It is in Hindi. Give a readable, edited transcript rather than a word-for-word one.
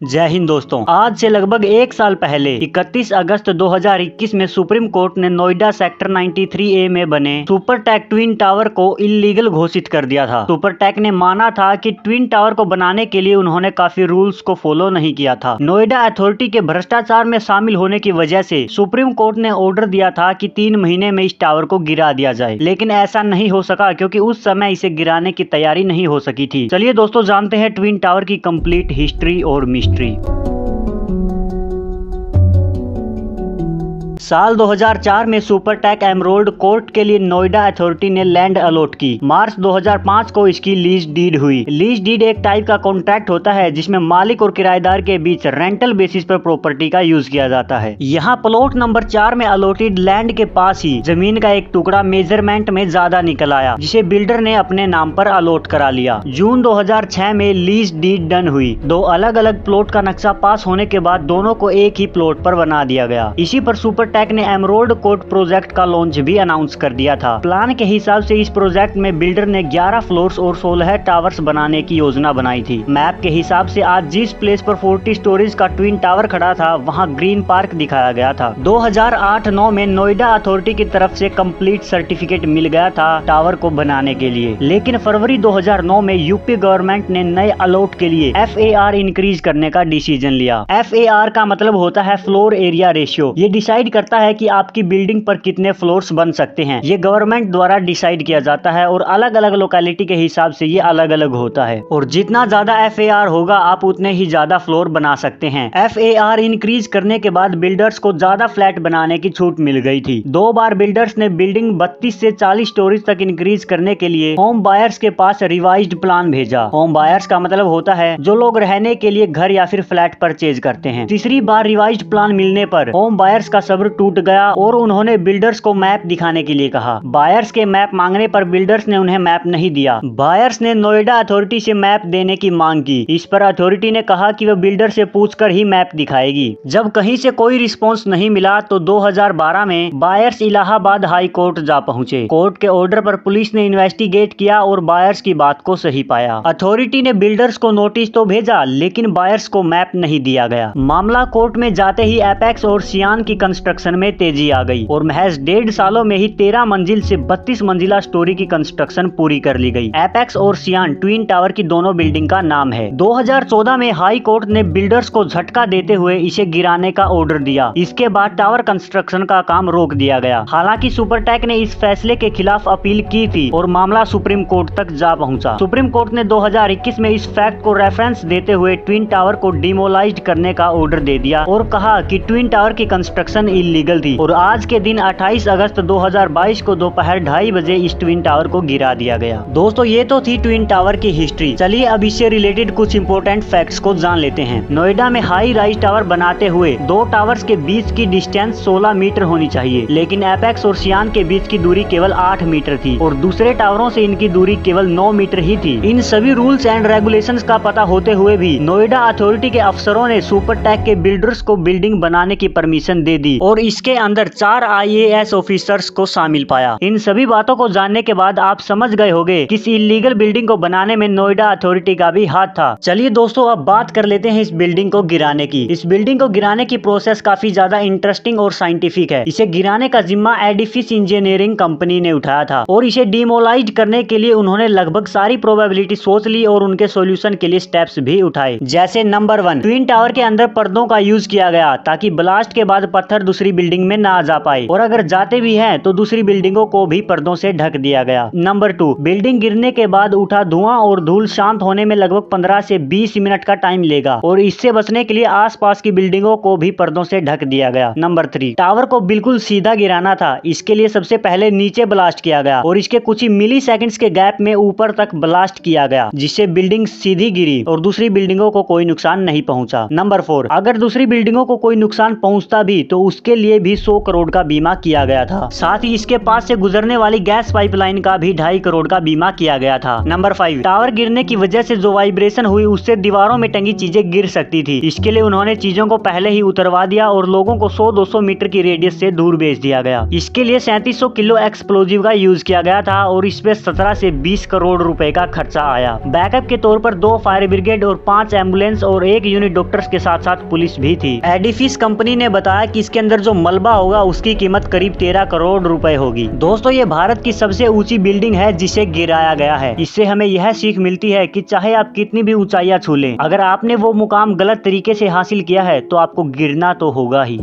जय हिंद दोस्तों। आज से लगभग एक साल पहले 31 अगस्त 2021 में सुप्रीम कोर्ट ने नोएडा सेक्टर 93A में बने सुपरटेक ट्विन टावर को इल्लीगल घोषित कर दिया था। सुपरटेक ने माना था कि ट्विन टावर को बनाने के लिए उन्होंने काफी रूल्स को फॉलो नहीं किया था। नोएडा अथॉरिटी के भ्रष्टाचार में शामिल होने की वजह से सुप्रीम कोर्ट ने ऑर्डर दिया था कि 3 महीने में इस टावर को गिरा दिया जाए, लेकिन ऐसा नहीं हो सका क्योंकि उस समय इसे गिराने की तैयारी नहीं हो सकी थी। चलिए दोस्तों, जानते हैं ट्विन टावर की कंप्लीट हिस्ट्री और मिस्ट्री। साल 2004 में सुपरटेक एमरोल्ड कोर्ट के लिए नोएडा अथॉरिटी ने लैंड अलॉट की। मार्च 2005 को इसकी लीज डीड हुई। लीज डीड एक टाइप का कॉन्ट्रैक्ट होता है जिसमें मालिक और किराएदार के बीच रेंटल बेसिस पर प्रॉपर्टी का यूज किया जाता है। यहाँ प्लॉट नंबर 4 में अलॉटेड लैंड के पास ही जमीन का एक टुकड़ा मेजरमेंट में ज्यादा निकल आया, जिसे बिल्डर ने अपने नाम पर अलॉट करा लिया। जून 2006 में लीज डीड डन हुई। 2 अलग अलग प्लॉट का नक्शा पास होने के बाद दोनों को एक ही प्लॉट पर बना दिया गया। इसी पर सुपरटेक ने एमरोल्ड कोर्ट प्रोजेक्ट का लॉन्च भी अनाउंस कर दिया था। प्लान के हिसाब से इस प्रोजेक्ट में बिल्डर ने 11 फ्लोर्स और 16 टावर्स बनाने की योजना बनाई थी। मैप के हिसाब से आज जिस प्लेस पर 40 स्टोरीज का ट्विन टावर खड़ा था, वहां ग्रीन पार्क दिखाया गया था। 2008-9 में नोएडा अथॉरिटी की तरफ से कंप्लीट सर्टिफिकेट मिल गया था टावर को बनाने के लिए, लेकिन फरवरी 2009 में यूपी गवर्नमेंट ने नए अलॉट के लिए FAR इंक्रीज करने का डिसीजन लिया। FAR का मतलब होता है फ्लोर एरिया रेशियो। ये डिसाइड करता है कि आपकी बिल्डिंग पर कितने फ्लोर्स बन सकते हैं। ये गवर्नमेंट द्वारा डिसाइड किया जाता है और अलग अलग लोकेलिटी के हिसाब से ये अलग अलग होता है, और जितना ज्यादा FAR होगा आप उतने ही ज्यादा फ्लोर बना सकते हैं। FAR इंक्रीज करने के बाद बिल्डर्स को ज्यादा फ्लैट बनाने की छूट मिल गई थी। 2 बार बिल्डर्स ने बिल्डिंग 32 से 40 स्टोरीज तक इंक्रीज करने के लिए होम बायर्स के पास रिवाइज्ड प्लान भेजा। होम बायर्स का मतलब होता है जो लोग रहने के लिए घर या फिर फ्लैट परचेज करते हैं। तीसरी बार रिवाइज्ड प्लान मिलने पर होम बायर्स का सब्र टूट गया और उन्होंने बिल्डर्स को मैप दिखाने के लिए कहा। बायर्स के मैप मांगने पर बिल्डर्स ने उन्हें मैप नहीं दिया। बायर्स ने नोएडा अथॉरिटी से मैप देने की मांग की। इस पर अथॉरिटी ने कहा कि वह बिल्डर से पूछकर ही मैप दिखाएगी। जब कहीं से कोई रिस्पॉन्स नहीं मिला तो 2012 में बायर्स इलाहाबाद हाई कोर्ट जा पहुंचे। कोर्ट के ऑर्डर पर पुलिस ने इन्वेस्टिगेट किया और बायर्स की बात को सही पाया। अथॉरिटी ने बिल्डर्स को नोटिस तो भेजा, लेकिन बायर्स को मैप नहीं दिया गया। मामला कोर्ट में जाते ही एपेक्स और सियान की कंस्ट्रक्शन में तेजी आ गई और महज 1.5 सालों में ही 13 मंजिल से 32 मंजिला स्टोरी की कंस्ट्रक्शन पूरी कर ली गई। एपेक्स और सियान ट्विन टावर की दोनों बिल्डिंग का नाम है। 2014 में हाई कोर्ट ने बिल्डर्स को झटका देते हुए इसे गिराने का ऑर्डर दिया। इसके बाद टावर कंस्ट्रक्शन का काम रोक दिया गया। हालांकि सुपरटेक ने इस फैसले के खिलाफ अपील की थी और मामला सुप्रीम कोर्ट तक जा पहुंचा। सुप्रीम कोर्ट ने 2021 में इस फैक्ट को रेफरेंस देते हुए ट्विन टावर को डिमोलाइज्ड करने का ऑर्डर दे दिया और कहा कि ट्विन टावर की कंस्ट्रक्शन इल्लीगल थी और आज के दिन 28 अगस्त 2022 को दोपहर 2:30 बजे इस ट्विन टावर को गिरा दिया गया। दोस्तों, ये तो थी ट्विन टावर की हिस्ट्री। चलिए अब इससे रिलेटेड कुछ इंपोर्टेंट फैक्ट्स को जान लेते हैं। नोएडा में हाई राइज टावर बनाते हुए 2 टावर्स के बीच की डिस्टेंस 16 मीटर होनी चाहिए, लेकिन एपेक्स और सियान के बीच की दूरी केवल 8 मीटर थी और दूसरे टावरों से इनकी दूरी केवल 9 मीटर ही थी। इन सभी रूल्स एंड रेगुलेशंस का पता होते हुए भी नोएडा अथॉरिटी के अफसरों ने सुपरटेक के बिल्डर्स को बिल्डिंग बनाने की परमिशन दे दी और इसके अंदर 4 IAS ऑफिसर्स को शामिल पाया। इन सभी बातों को जानने के बाद आप समझ गए होंगे कि इस इलीगल बिल्डिंग को बनाने में नोएडा अथॉरिटी का भी हाथ था। चलिए दोस्तों, अब बात कर लेते हैं इस बिल्डिंग को गिराने की। इस बिल्डिंग को गिराने की प्रोसेस काफी ज्यादा इंटरेस्टिंग और साइंटिफिक है। इसे गिराने का जिम्मा एडिफिस इंजीनियरिंग कंपनी ने उठाया था और इसे डिमोलाइज करने के लिए उन्होंने लगभग सारी प्रोबेबिलिटी सोच ली और उनके सोल्यूशन के लिए स्टेप्स भी उठाए। जैसे नंबर 1, ट्विन टावर के अंदर पर्दों का यूज किया गया ताकि ब्लास्ट के बाद पत्थर दूसरी बिल्डिंग में ना जा पाए, और अगर जाते भी हैं तो दूसरी बिल्डिंगों को भी पर्दों से ढक दिया गया। नंबर 2, बिल्डिंग गिरने के बाद उठा धुआं और धूल शांत होने में लगभग 15 से 20 मिनट का टाइम लेगा और इससे बचने के लिए आसपास की बिल्डिंगों को भी पर्दों से ढक दिया गया। नंबर 3, टावर को बिल्कुल सीधा गिराना था। इसके लिए सबसे पहले नीचे ब्लास्ट किया गया और इसके कुछ ही मिली सेकेंड्स के गैप में ऊपर तक ब्लास्ट किया गया, जिससे बिल्डिंग सीधी गिरी और दूसरी बिल्डिंगों को कोई नुकसान नहीं पहुंचा। नंबर 4, अगर दूसरी बिल्डिंगों को कोई नुकसान पहुंचता भी तो उसके उसके लिए भी 100 करोड़ का बीमा किया गया था। साथ ही इसके पास से गुजरने वाली गैस पाइपलाइन का भी 2.5 करोड़ का बीमा किया गया था। नंबर 5, टावर गिरने की वजह से जो वाइब्रेशन हुई उससे दीवारों में टंगी चीजें गिर सकती थी। इसके लिए उन्होंने चीजों को पहले ही उतरवा दिया और लोगों को 100-200 मीटर की रेडियस से दूर भेज दिया गया। इसके लिए 3700 किलो एक्सप्लोजिव का यूज किया गया था और इस पे 17 से 20 करोड़ रुपए का खर्चा आया। बैकअप के तौर पर 2 फायर ब्रिगेड और 5 एम्बुलेंस और 1 यूनिट डॉक्टर्स के साथ साथ पुलिस भी थी। एडिफिस कंपनी ने बताया कि इसके अंदर जो मलबा होगा उसकी कीमत करीब 13 करोड़ रुपए होगी। दोस्तों, ये भारत की सबसे ऊंची बिल्डिंग है जिसे गिराया गया है। इससे हमें यह सीख मिलती है कि चाहे आप कितनी भी ऊंचाइयां छू लें, अगर आपने वो मुकाम गलत तरीके से हासिल किया है तो आपको गिरना तो होगा ही।